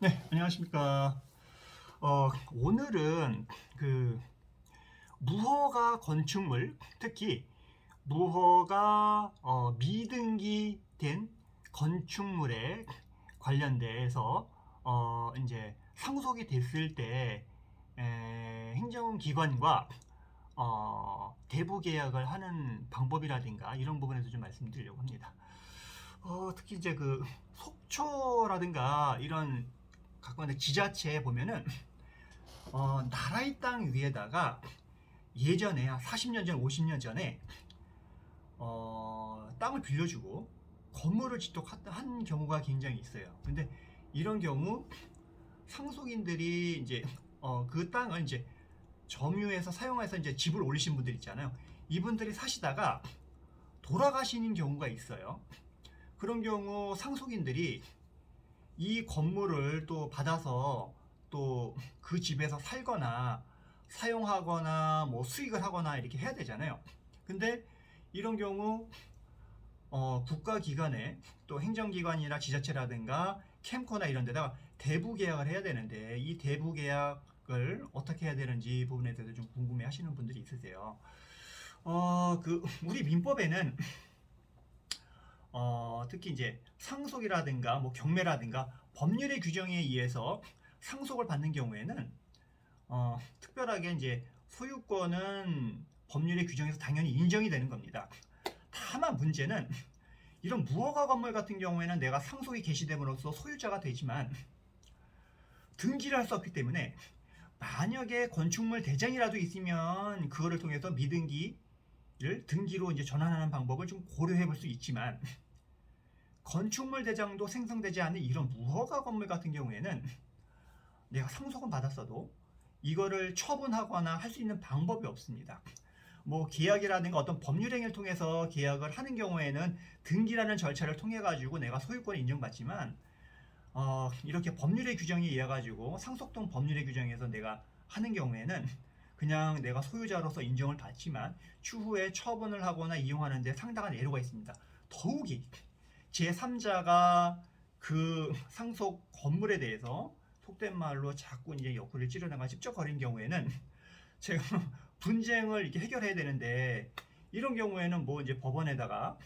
네, 안녕하십니까. 오늘은 무허가 건축물, 특히 무허가 미등기된 건축물에 관련돼서 이제 상속이 됐을 때 행정기관과 대부 계약을 하는 방법이라든가 이런 부분에서 좀 말씀드리려고 합니다. 특히 이제 속초라든가 이런 각각의 지자체에 보면은 나라의 땅 위에다가 예전에 한 40년 전, 50년 전에 땅을 빌려주고 건물을 짓도록 한 경우가 굉장히 있어요. 근데 이런 경우 상속인들이 이제 그 땅을 이제 점유해서 사용해서 이제 집을 올리신 분들 있잖아요. 이분들이 사시다가 돌아가시는 경우가 있어요. 그런 경우 상속인들이 이 건물을 또 받아서 또 그 집에서 살거나 사용하거나 뭐 수익을 하거나 이렇게 해야 되잖아요. 근데 이런 경우 국가기관에 또 행정기관이나 지자체라든가 캠코나 이런 데다가 대부 계약을 해야 되는데 이 대부 계약을 어떻게 해야 되는지 부분에 대해서 좀 궁금해 하시는 분들이 있으세요. 우리 민법에는 특히 이제 상속이라든가 뭐 경매라든가 법률의 규정에 의해서 상속을 받는 경우에는 특별하게 이제 소유권은 법률의 규정에서 당연히 인정이 되는 겁니다. 다만 문제는 이런 무허가 건물 같은 경우에는 내가 상속이 개시됨으로써 소유자가 되지만 등기를 할 수 없기 때문에 만약에 건축물 대장이라도 있으면 그거를 통해서 미등기를 등기로 이제 전환하는 방법을 좀 고려해 볼 수 있지만 건축물 대장도 생성되지 않는 이런 무허가 건물 같은 경우에는 내가 상속은 받았어도 이거를 처분하거나 할 수 있는 방법이 없습니다. 뭐 계약이라든가 어떤 법률 행위를 통해서 계약을 하는 경우에는 등기라는 절차를 통해 가지고 내가 소유권을 인정받지만 이렇게 법률의 규정에 의해 가지고 상속등 법률의 규정에서 내가 하는 경우에는 그냥 내가 소유자로서 인정을 받지만 추후에 처분을 하거나 이용하는데 상당한 애로가 있습니다. 더욱이 제3자가 그 상속 건물에 대해서 속된 말로 자꾸 이제 옆구리를 찌르다가 찝쩍거리는 경우에는 제가 분쟁을 이렇게 해결해야 되는데 이런 경우에는 뭐 이제 법원에다가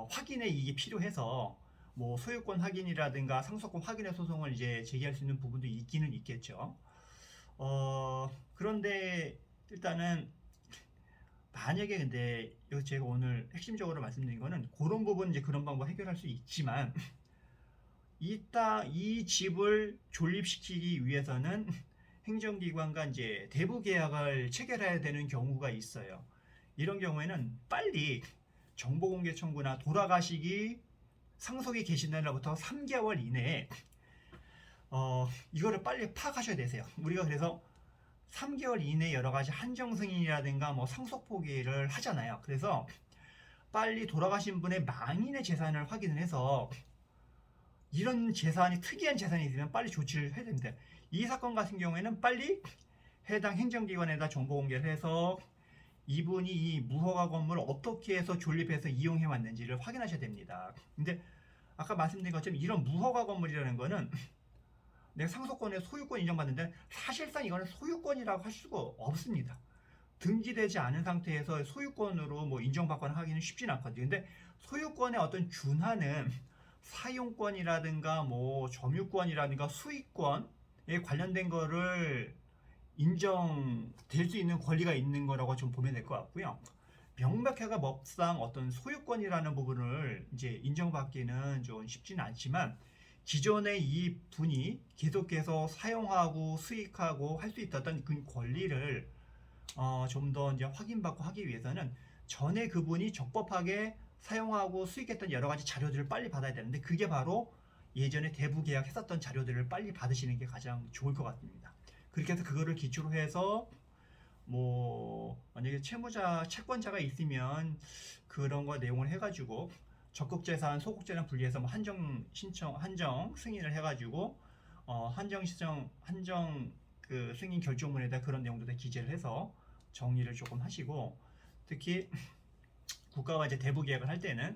확인의 이익이 필요해서 뭐 소유권 확인이라든가 상속권 확인의 소송을 이제 제기할 수 있는 부분도 있기는 있겠죠. 그런데 일단은 만약에 근데 제가 오늘 핵심적으로 말씀드린 거는 그런 부분 이제 그런 방법 해결할 수 있지만 이 집을 존립시키기 위해서는 행정기관과 이제 대부 계약을 체결해야 되는 경우가 있어요. 이런 경우에는 빨리 정보공개 청구나 돌아가시기 상속이 계신 날로부터 3개월 이내에 이거를 빨리 파악하셔야 되세요. 우리가 그래서 3개월 이내 여러 가지 한정 승인이라든가 뭐 상속 포기를 하잖아요. 그래서 빨리 돌아가신 분의 망인의 재산을 확인을 해서 이런 재산이 특이한 재산이 있으면 빨리 조치를 해야 됩니다. 이 사건 같은 경우에는 빨리 해당 행정기관에다 정보 공개를 해서 이분이 이 무허가 건물을 어떻게 해서 존립해서 이용해 왔는지를 확인하셔야 됩니다. 근데 아까 말씀드린 것처럼 이런 무허가 건물이라는 거는 내가 상속권의 소유권 인정받는데 사실상 이거는 소유권이라고 할 수가 없습니다. 등기되지 않은 상태에서 소유권으로 뭐 인정받거나 하기는 쉽진 않거든요. 근데 소유권의 어떤 준하는 사용권이라든가 뭐 점유권이라든가 수익권에 관련된 거를 인정될 수 있는 권리가 있는 거라고 좀 보면 될 것 같고요. 명백하게 법상 어떤 소유권이라는 부분을 이제 인정받기는 좀 쉽지는 않지만 기존에 이 분이 계속해서 사용하고 수익하고 할 수 있었던 그 권리를 좀 더 이제 확인받고 하기 위해서는 전에 그분이 적법하게 사용하고 수익했던 여러 가지 자료들을 빨리 받아야 되는데 그게 바로 예전에 대부 계약했었던 자료들을 빨리 받으시는 게 가장 좋을 것 같습니다. 그렇게 해서 그거를 기초로 해서 뭐 만약에 채권자가 있으면 그런 거 내용을 해가지고 적극재산, 소극재산 분리해서 뭐 한정 승인을 해가지고 한정 그 승인 결정문에다 그런 내용도 다 기재를 해서 정리를 조금 하시고 특히 국가와 이제 대부 계약을 할 때는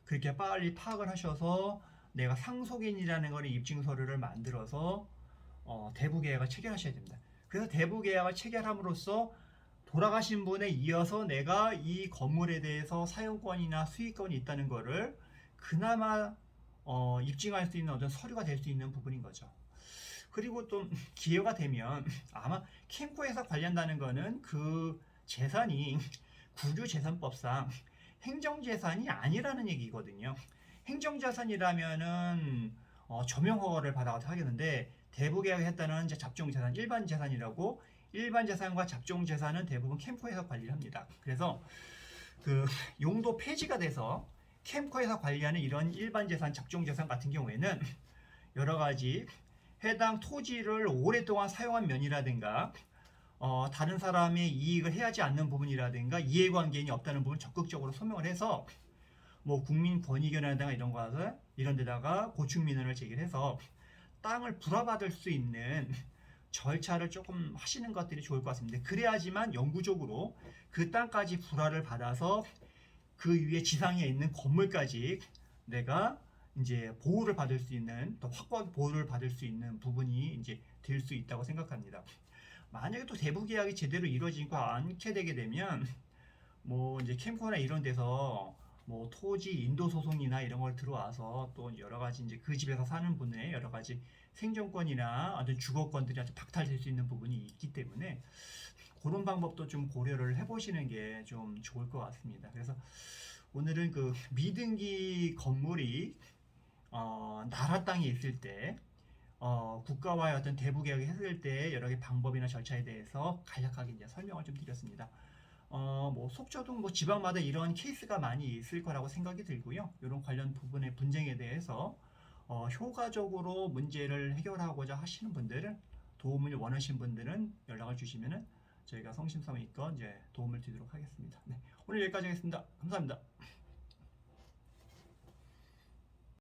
그렇게 빨리 파악을 하셔서 내가 상속인이라는 거를 입증 서류를 만들어서 대부 계약을 체결하셔야 됩니다. 그래서 대부 계약을 체결함으로써 돌아가신 분에 이어서 내가 이 건물에 대해서 사용권이나 수익권이 있다는 거를 그나마 입증할 수 있는 어떤 서류가 될 수 있는 부분인 거죠. 그리고 또 기회가 되면 아마 캠코에서 관련다는 거는 그 재산이 국유재산법상 행정재산이 아니라는 얘기거든요. 행정재산이라면은 조명 허가를 받아서 하겠는데 대부계약을 했다는 잡종재산, 일반재산이라고 일반재산과 잡종재산은 대부분 캠코에서 관리를 합니다. 그래서 그 용도 폐지가 돼서 캠코에서 관리하는 이런 일반재산, 잡종재산 같은 경우에는 여러 가지 해당 토지를 오랫동안 사용한 면이라든가 다른 사람의 이익을 해하지 않는 부분이라든가 이해관계인이 없다는 부분을 적극적으로 소명을 해서 뭐 국민권익위원회나 이런 것을 이런 데다가 고충민원을 제기해서 땅을 불화받을 수 있는 절차를 조금 하시는 것들이 좋을 것 같습니다. 그래야지만 영구적으로 그 땅까지 불화를 받아서 그 위에 지상에 있는 건물까지 내가 이제 보호를 받을 수 있는 또 확고하게 보호를 받을 수 있는 부분이 이제 될 수 있다고 생각합니다. 만약에 또 대부 계약이 제대로 이루어지지 않게 되게 되면 뭐 이제 캠코나 이런 데서 뭐 토지 인도 소송이나 이런 걸 들어와서 또 여러 가지 이제 그 집에서 사는 분의 여러 가지 생존권이나 어떤 주거권들이 아주 박탈될 수 있는 부분이 있기 때문에 그런 방법도 좀 고려를 해보시는 게 좀 좋을 것 같습니다. 그래서 오늘은 그 미등기 건물이 나라 땅에 있을 때 국가와의 어떤 대부 계약을 했을 때 여러 개 방법이나 절차에 대해서 간략하게 이제 설명을 좀 드렸습니다. 뭐 속초동 뭐 지방마다 이런 케이스가 많이 있을 거라고 생각이 들고요. 이런 관련 부분의 분쟁에 대해서 효과적으로 문제를 해결하고자 하시는 분들은 도움을 원하시는 분들은 연락을 주시면은 저희가 성심성의껏 이제 도움을 드리도록 하겠습니다. 네, 오늘 여기까지 하겠습니다. 감사합니다.